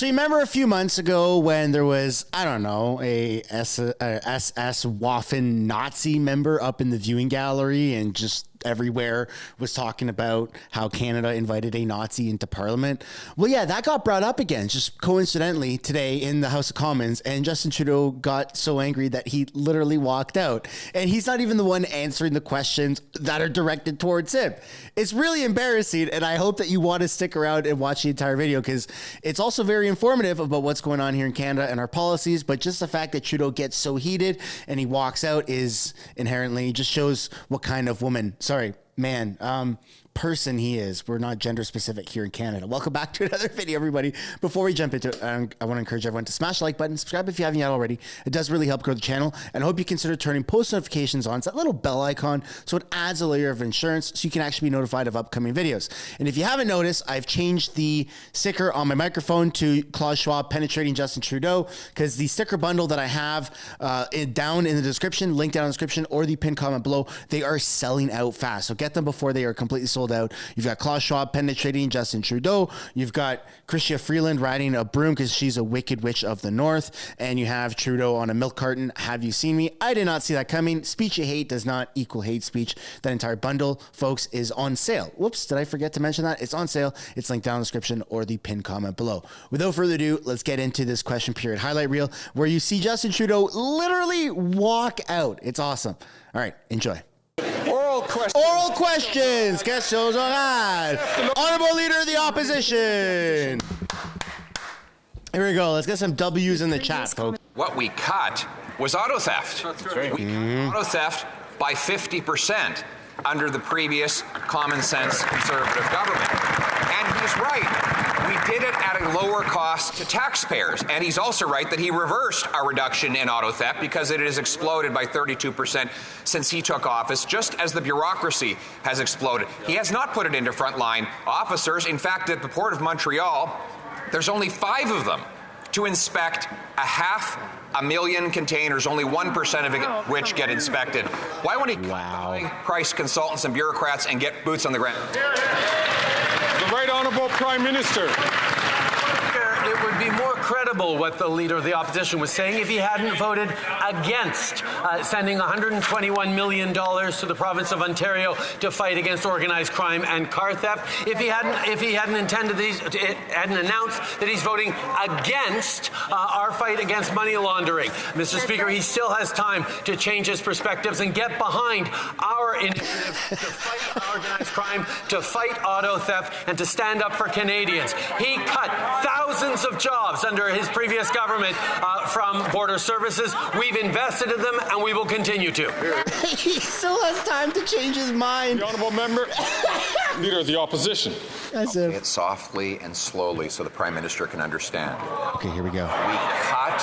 So you remember a few months ago when there was, I don't know, a SS Waffen Nazi member up in the viewing gallery and just everywhere was talking about how Canada invited a Nazi into Parliament. Well, yeah, that got brought up again, just coincidentally today in the House of Commons, and Justin Trudeau got so angry that he literally walked out. And he's not even the one answering the questions that are directed towards him. It's really embarrassing, and I hope that you want to stick around and watch the entire video because it's also very informative about what's going on here in Canada and our policies, but just the fact that Trudeau gets so heated and he walks out is inherently just shows what kind of person he is. We're not gender specific here in Canada. Welcome back to another video, everybody. Before we jump into it, I want to encourage everyone to smash the like button, subscribe if you haven't yet already. It does really help grow the channel, and I hope you consider turning post notifications on. It's that little bell icon, so it adds a layer of insurance so you can actually be notified of upcoming videos. And if you haven't noticed, I've changed the sticker on my microphone to Klaus Schwab penetrating Justin Trudeau, because the sticker bundle that I have down in the description, link down in the description, or the pinned comment below, they are selling out fast. So get them before they are completely sold out. You've got Klaus Schwab penetrating Justin Trudeau. You've got Chrystia Freeland riding a broom because she's a wicked witch of the north. And you have Trudeau on a milk carton. Have you seen me? I did not see that coming. Speech you hate does not equal hate speech. That entire bundle, folks, is on sale. Whoops, did I forget to mention that? It's on sale. It's linked down in the description or the pinned comment below. Without further ado, let's get into this question period highlight reel where you see Justin Trudeau literally walk out. It's awesome. All right, enjoy. Oral questions. Questions orales. Honorable Leader of the Opposition. Here we go. Let's get some W's in the chat, folks. What we cut was auto theft. That's right. We cut auto theft by 50% under the previous common sense Conservative government. And he's right. We did it at a lower cost to taxpayers. And he's also right that he reversed our reduction in auto theft because it has exploded by 32% since he took office, just as the bureaucracy has exploded. He has not put it into frontline officers. In fact, at the Port of Montreal, there's only 5 of them to inspect 500,000 containers, only 1% of which get inspected. Why won't he price consultants and bureaucrats and get boots on the ground? The Right Honourable Prime Minister. It would be more credible what the Leader of the Opposition was saying if he hadn't voted against sending $121 million to the province of Ontario to fight against organized crime and car theft. If he hadn't announced that he's voting against our fight against money laundering. Mr. Speaker, he still has time to change his perspectives and get behind our initiative to fight organized crime, to fight auto theft, and to stand up for Canadians. He cut thousands of jobs under his previous government from border services. We've invested in them, and we will continue to. He still has time to change his mind. The Honourable Member, Leader of the Opposition. That's Say it softly and slowly so the Prime Minister can understand. Okay, here we go. We cut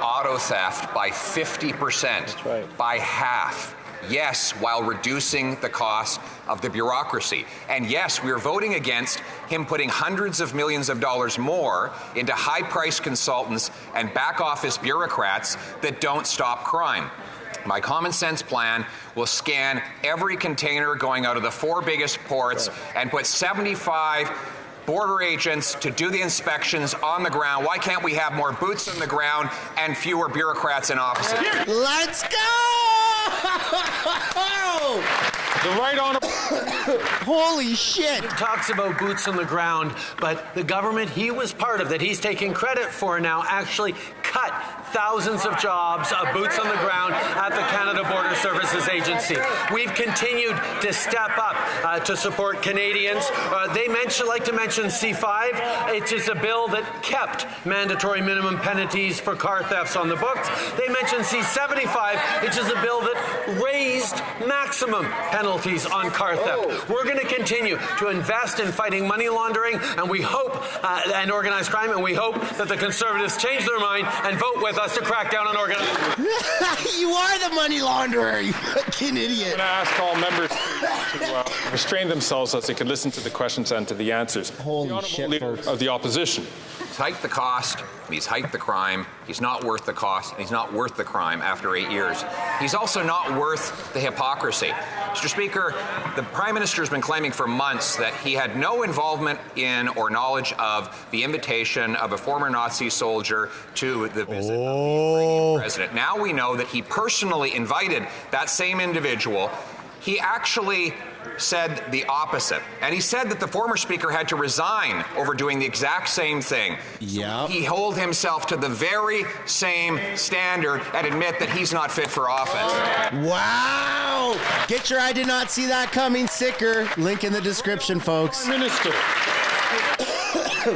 auto theft by 50%. That's right. By half. Yes, while reducing the cost of the bureaucracy. And yes, we are voting against him putting hundreds of millions of dollars more into high-priced consultants and back-office bureaucrats that don't stop crime. My common sense plan will scan every container going out of the 4 biggest ports and put 75 border agents to do the inspections on the ground. Why can't we have more boots on the ground and fewer bureaucrats in office? Let's go! The Right Honourable. Holy shit. He talks about boots on the ground, but the government he was part of, that he's taking credit for now, actually cut thousands of jobs of boots on the ground at the Canada Border Services Agency. We've continued to step up to support Canadians. They like to mention C5. It is a bill that kept mandatory minimum penalties for car thefts on the books. They mention C75, which is a bill that raised maximum penalties on car theft. We're going to continue to invest in fighting money laundering, and we hope, and organized crime, and we hope that the Conservatives change their mind and vote with us to crack down on organized crime. You are the money launderer, you fucking idiot. I'm going to ask all members to restrain themselves as they can listen to the questions and to the answers. Holy shit, Leader folks. of the Opposition. He's hiked the cost, he's hiked the crime, he's not worth the cost, and he's not worth the crime after 8 years. He's also not worth the hypocrisy. Mr. Speaker, the Prime Minister has been claiming for months that he had no involvement in or knowledge of the invitation of a former Nazi soldier to the visit of the Ukrainian president. Now we know that he personally invited that same individual. He actually said the opposite. And he said that the former speaker had to resign over doing the exact same thing. Yeah. So he hold himself to the very same standard and admit that he's not fit for office. Wow! Get your I did not see that coming sticker. Link in the description, folks. Minister.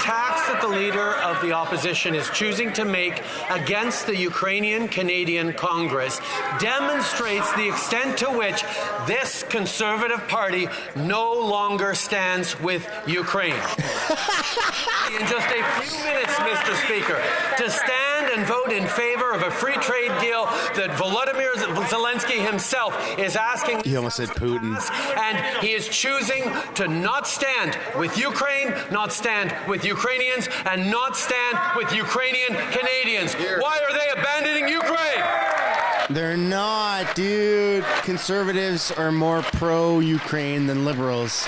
Tax that the leader of the opposition is choosing to make against the Ukrainian-Canadian Congress demonstrates the extent to which this Conservative Party no longer stands with Ukraine. In just a few minutes, Mr. Speaker, to stand and vote in favor of a free trade deal that Volodymyr Zelensky himself is asking. He almost said Putin. And he is choosing to not stand with Ukraine, not stand with Ukrainians, and not stand with Ukrainian Canadians. Why are they abandoning Ukraine? They're not, dude. Conservatives are more pro-Ukraine than liberals.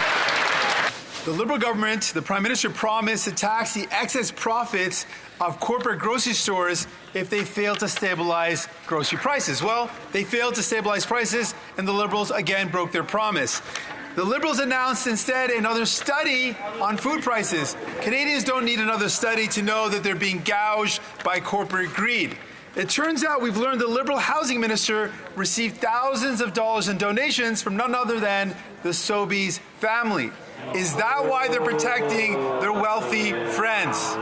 The Liberal government, the Prime Minister promised to tax the excess profits of corporate grocery stores if they fail to stabilize grocery prices. Well, they failed to stabilize prices, and the Liberals again broke their promise. The Liberals announced instead another study on food prices. Canadians don't need another study to know that they're being gouged by corporate greed. It turns out we've learned the Liberal housing minister received thousands of dollars in donations from none other than the Sobeys family. Is that why they're protecting their wealthy friends?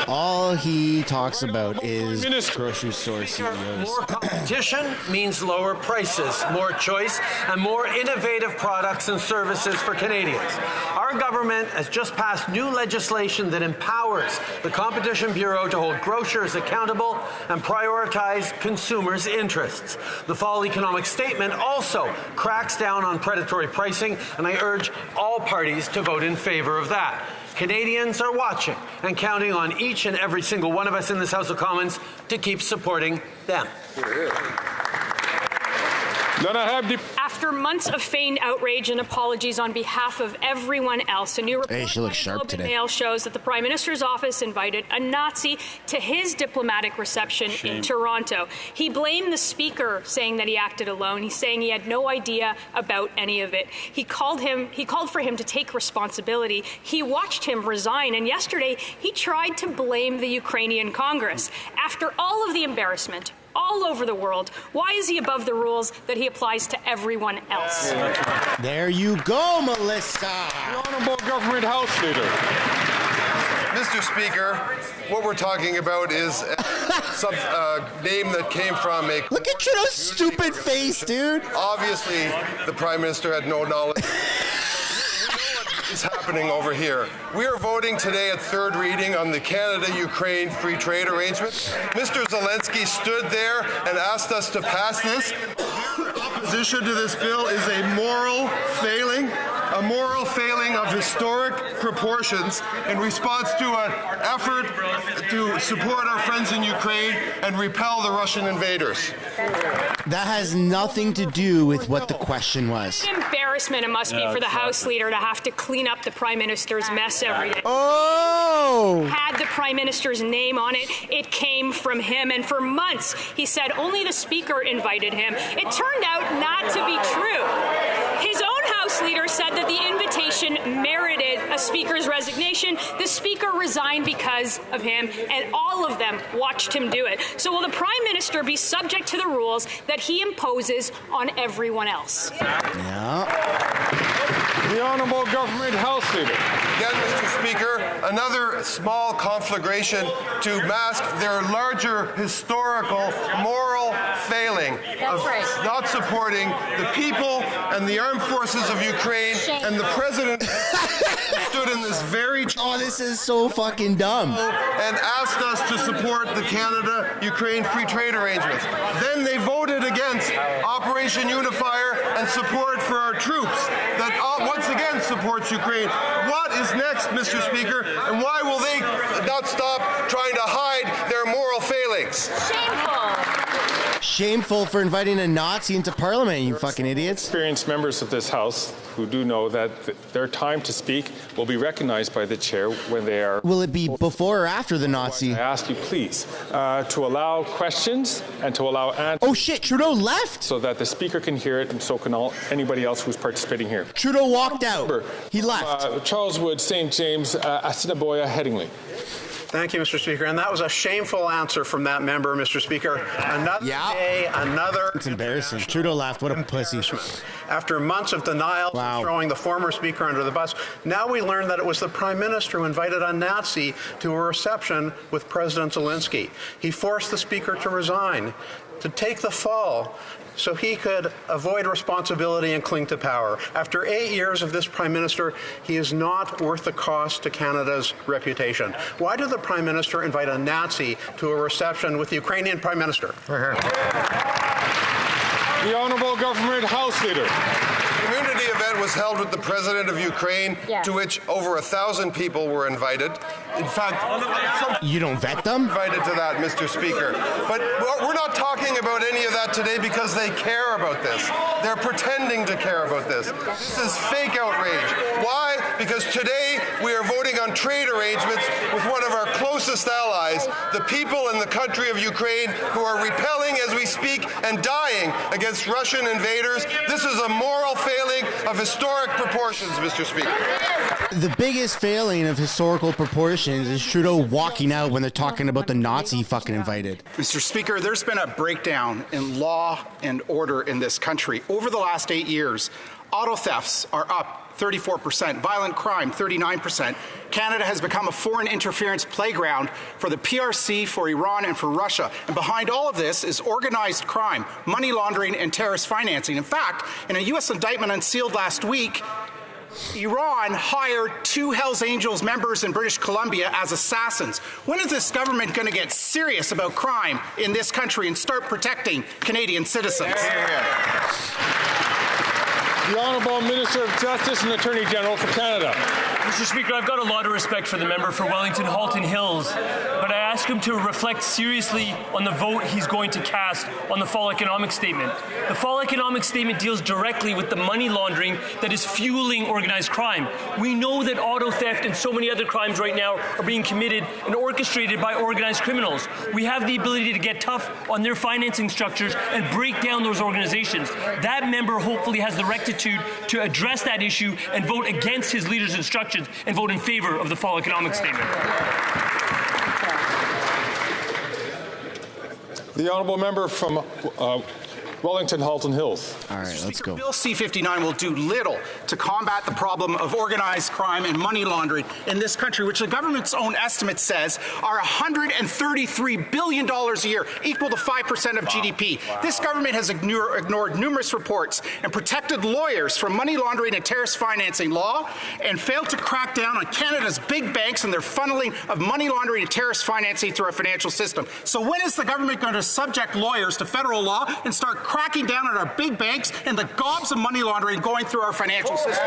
All he talks about is grocery store CEOs. More competition means lower prices, more choice, and more innovative products and services for Canadians. Our government has just passed new legislation that empowers the Competition Bureau to hold grocers accountable and prioritize consumers' interests. The fall economic statement also cracks down on predatory pricing, and I urge all parties to vote in favor of that. Canadians are watching and counting on each and every single one of us in this House of Commons to keep supporting them. After months of feigned outrage and apologies on behalf of everyone else, a new report Hey, she looks by the sharp Globe and today. Mail shows that the Prime Minister's office invited a Nazi to his diplomatic reception in Toronto. He blamed the Speaker, saying that he acted alone. He's saying he had no idea about any of it. He called for him to take responsibility. He watched him resign, and yesterday he tried to blame the Ukrainian Congress. After all of the embarrassment all over the world, why is he above the rules that he applies to everyone else? There you go, Melissa. The Honourable Government House Leader. Mr. Speaker, what we're talking about is some name that came from a... Look at Trudeau's stupid face, dude. Obviously, the Prime Minister had no knowledge. Is happening over here. We are voting today at third reading on the Canada-Ukraine free trade arrangement. Mr. Zelensky stood there and asked us to pass this. Opposition to this bill is a moral failing of historic proportions in response to an effort to support our friends in Ukraine and repel the Russian invaders. That has nothing to do with what the question was. Embarrassment it must be for the House Leader to have to clean up the Prime Minister's mess every day. Oh! Had the Prime Minister's name on it, it came from him. And for months, he said only the Speaker invited him. It turned out not to be true. His own House Leader said that the invitation merited a Speaker's resignation. The Speaker resigned because of him, and all of them watched him do it. So will the Prime Minister be subject to the rules that he imposes on everyone else? The Honourable Government House Leader. Again, Mr. Speaker, another small conflagration to mask their larger historical moral failing of not supporting the people and the armed forces of Ukraine and the President stood in this very Oh, this is so fucking dumb. and asked us to support the Canada-Ukraine free trade arrangements. Then they voted against Operation Unifier and support for our troops that once again supports Ukraine. What is next, Mr. Speaker, and why will they not stop trying to hide their moral failings? Shameful for inviting a Nazi into Parliament, you fucking idiots. Experienced members of this House who do know that their time to speak will be recognized by the chair when they are... Will it be before or after the Nazi? I ask you, please, to allow questions and to allow answers. Oh shit, Trudeau left? So that the speaker can hear it and so can anybody else who's participating here. Trudeau walked out. He left. Charles Wood, St. James, Assiniboia, Headingley. Thank you, Mr. Speaker. And that was a shameful answer from that member, Mr. Speaker. Another day, another... It's embarrassing. Trudeau laughed. What a pussy. After months of denial, throwing the former Speaker under the bus, now we learn that it was the Prime Minister who invited a Nazi to a reception with President Zelensky. He forced the Speaker to resign, to take the fall, so he could avoid responsibility and cling to power. After 8 years of this Prime Minister, he is not worth the cost to Canada's reputation. Why did the Prime Minister invite a Nazi to a reception with the Ukrainian Prime Minister? The Honourable Government House Leader. The community event was held with the President of Ukraine, to which over 1,000 people were invited. In fact, you don't vet them? Invited to that, Mr. Speaker. But we're not talking about any of that today because they care about this. They're pretending to care about this. This is fake outrage. Why? Because today we are voting on trade arrangements with one of our closest allies, the people in the country of Ukraine who are repelling as we speak and dying against Russian invaders. This is a moral failing of historic proportions, Mr. Speaker. The biggest failing of historical proportions is Trudeau walking out when they're talking about the Nazi he fucking invited. Mr. Speaker, there's been a breakdown in law and order in this country. Over the last 8 years, auto thefts are up 34%, violent crime 39%. Canada has become a foreign interference playground for the PRC, for Iran, and for Russia. And behind all of this is organized crime, money laundering, and terrorist financing. In fact, in a U.S. indictment unsealed last week, Iran hired 2 Hells Angels members in British Columbia as assassins. When is this government going to get serious about crime in this country and start protecting Canadian citizens? The Honourable Minister of Justice and Attorney General for Canada. Mr. Speaker, I've got a lot of respect for the member for Wellington Halton Hills, but I ask him to reflect seriously on the vote he's going to cast on the fall economic statement. The fall economic statement deals directly with the money laundering that is fueling organized crime. We know that auto theft and so many other crimes right now are being committed and orchestrated by organized criminals. We have the ability to get tough on their financing structures and break down those organizations. That member hopefully has the rectitude to address that issue and vote against his leader's instructions and vote in favor of the fall economic statement. The Honourable Member from Wellington Halton Hills. All right, let's go. Bill C-59 will do little to combat the problem of organized crime and money laundering in this country, which the government's own estimate says are $133 billion a year, equal to 5% of GDP. This government has ignored numerous reports and protected lawyers from money laundering and terrorist financing law and failed to crack down on Canada's big banks and their funneling of money laundering and terrorist financing through our financial system. So when is the government going to subject lawyers to federal law and start cracking down on our big banks and the gobs of money laundering going through our financial system?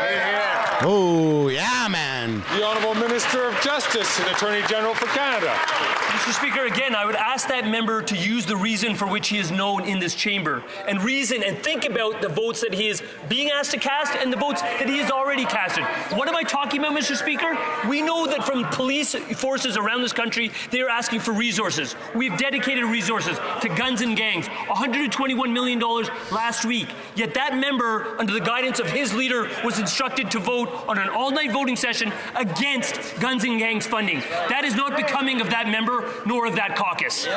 Oh, yeah, man. The Honourable Minister of Justice and Attorney General for Canada. Mr. Speaker, again, I would ask that member to use the reason for which he is known in this chamber and reason and think about the votes that he is being asked to cast and the votes that he has already casted. What am I talking about, Mr. Speaker? We know that from police forces around this country, they are asking for resources. We've dedicated resources to guns and gangs, $121 million last week. Yet that member, under the guidance of his leader, was instructed to vote on an all-night voting session against guns and gangs funding. That is not becoming of that member nor of that caucus.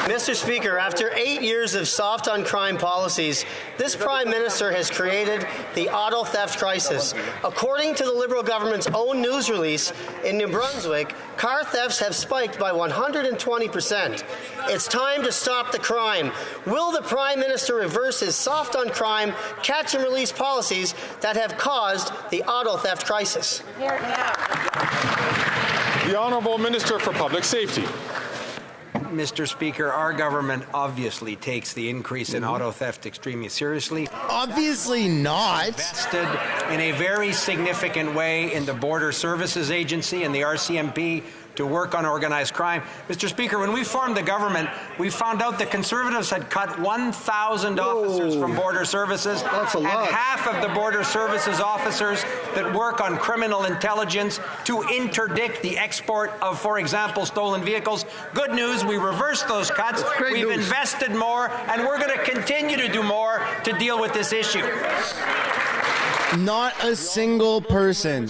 Mr. Speaker, after 8 years of soft on crime policies, this Prime Minister has created the auto theft crisis. According to the Liberal government's own news release, in New Brunswick, car thefts have spiked by 120%. It's time to stop the crime. Will the Prime Minister reverse his soft on crime, catch and release policies that have caused the auto theft crisis? The Honourable Minister for Public Safety. Mr. Speaker, our government obviously takes the increase in auto theft extremely seriously. Obviously not. Invested in a very significant way in the Border Services Agency and the RCMP to work on organized crime. Mr. Speaker, when we formed the government, we found out the Conservatives had cut 1,000 officers from border services. That's a lot. And half of the border services officers that work on criminal intelligence to interdict the export of, for example, stolen vehicles. Good news, we reversed those cuts. We've invested more, and we're going to continue to do more to deal with this issue. Not a single person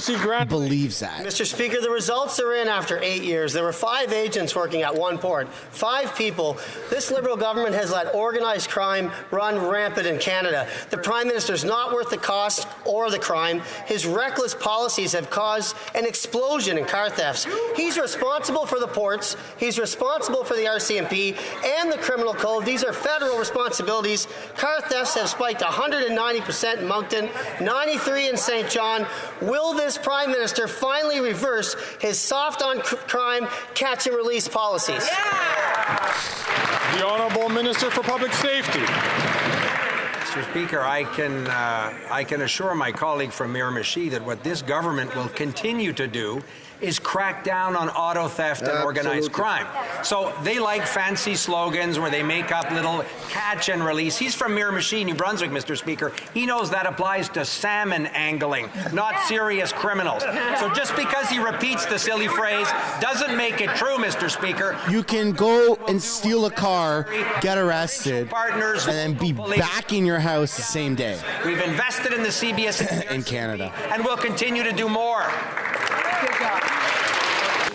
believes that. Mr. Speaker, the results are in after 8 years. There were 5 agents working at one port. 5 people. This Liberal government has let organized crime run rampant in Canada. The Prime Minister is not worth the cost or the crime. His reckless policies have caused an explosion in car thefts. He's responsible for the ports. He's responsible for the RCMP and the criminal code. These are federal responsibilities. Car thefts have spiked 190% in Moncton, 93% in St. John. Will this Prime Minister finally reverse his soft-on-crime catch-and-release policies? Yeah. The Honourable Minister for Public Safety. Mr. Speaker, I can assure my colleague from Miramichi that what this government will continue to do is crack down on auto theft and organized crime. So they like fancy slogans where they make up little catch and release. He's from Miramichi, New Brunswick, Mr. Speaker. He knows that applies to salmon angling, not serious criminals. So just because he repeats the silly phrase doesn't make it true, Mr. Speaker. You can go and steal a car, get arrested, and then be back in your house the same day. We've invested in the CBS in Canada, and we'll continue to do more.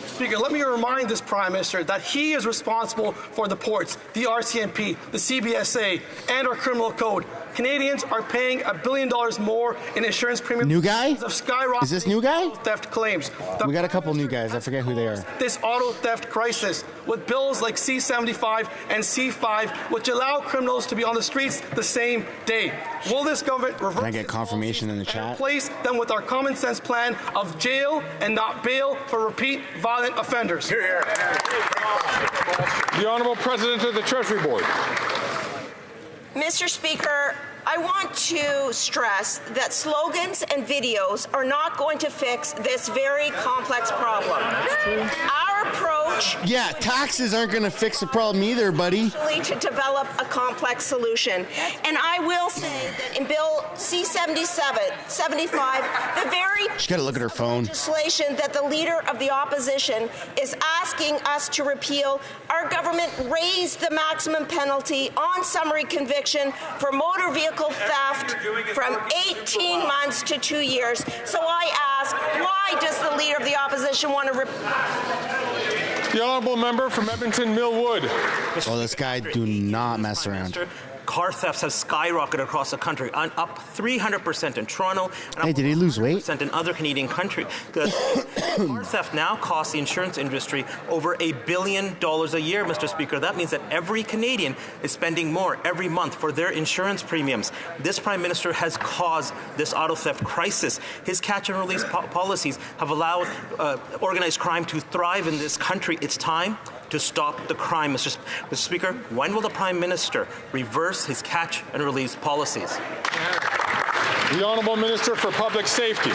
Speaker, let me remind this Prime Minister that he is responsible for the ports, the RCMP, the CBSA, and our criminal code. Canadians are paying $1 billion more in insurance premiums. New guy? Of skyrocketing Is this new guy? theft claims. We got a couple new guys. I forget who they are. This auto theft crisis with bills like C-75 and C-5, which allow criminals to be on the streets the same day. Will this government reverse? Can I get confirmation in the chat? Replace them with our common sense plan of jail and not bail for repeat violent offenders? Hear, hear. The Honourable President of the Treasury Board. Mr. Speaker, I want to stress that slogans and videos are not going to fix this very complex problem. Our approach... Yeah, taxes aren't going to fix the problem either, buddy. ...to develop a complex solution. And I will say that in Bill C-75, the very... She's got to look at her phone. ...legislation that the Leader of the Opposition is asking us to repeal, our government raised the maximum penalty on summary conviction for motor vehicle theft from 18 months to 2 years. So I ask, why does the Leader of the Opposition want to The Honourable Member from Edmonton Millwood. Oh, this guy do not mess around. Car thefts have skyrocketed across the country, up 300% in Toronto, and hey, did he lose weight? In other Canadian countries. Car theft now costs the insurance industry over $1 billion a year, Mr. Speaker. That means that every Canadian is spending more every month for their insurance premiums. This Prime Minister has caused this auto theft crisis. His catch-and-release policies have allowed organized crime to thrive in this country. It's time to stop the crime, Mr. Speaker. When will the Prime Minister reverse his catch-and-release policies? The Honourable Minister for Public Safety.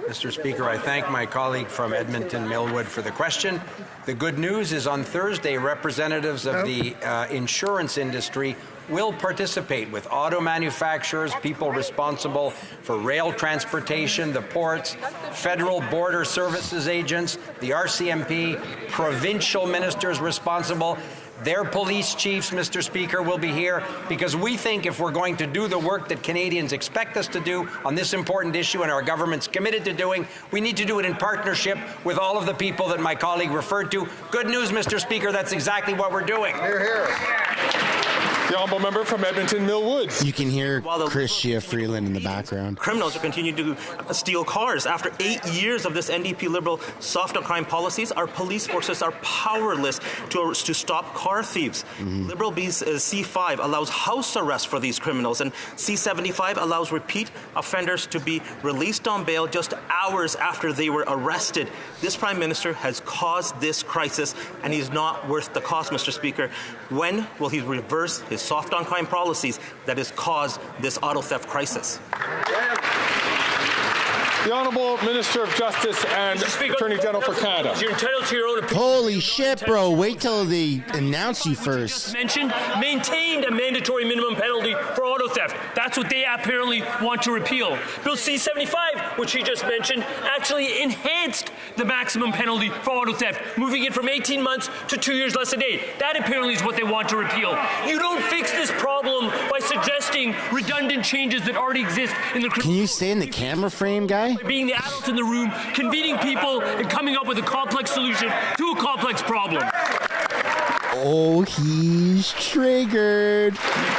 Mr. Speaker, I thank my colleague from Edmonton Millwood for the question. The good news is on Thursday, representatives of the insurance industry will participate with auto manufacturers, people responsible for rail transportation, the ports, federal border services agents, the RCMP, provincial ministers responsible. Their police chiefs, Mr. Speaker, will be here because we think if we're going to do the work that Canadians expect us to do on this important issue and our government's committed to doing, we need to do it in partnership with all of the people that my colleague referred to. Good news, Mr. Speaker, that's exactly what we're doing. Hear, hear. The Honourable Member from Edmonton Millwood. You can hear Chrystia Freeland in the background. Criminals are continuing to steal cars. After 8 years of this NDP Liberal soft on crime policies, our police forces are powerless to stop car thieves. Liberal B's C5 allows house arrest for these criminals, and C75 allows repeat offenders to be released on bail just hours after they were arrested. This Prime Minister has caused this crisis, and he's not worth the cost, Mr. Speaker. When will he reverse his soft on crime policies that has caused this auto theft crisis? The Honourable Minister of Justice and Attorney General for Canada. You're entitled to your own opinion. Holy shit, bro. Wait till they announce you first. Mentioned maintained a mandatory minimum penalty for auto theft. That's what they apparently want to repeal. Bill C-75, which he just mentioned, actually enhanced the maximum penalty for auto theft, moving it from 18 months to 2 years less than 8. That apparently is what they want to repeal. You don't fix this problem by suggesting redundant changes that already exist in the criminal. Can you stay in the camera frame, guy? By being the adults in the room, convening people, and coming up with a complex solution to a complex problem. Oh, he's triggered.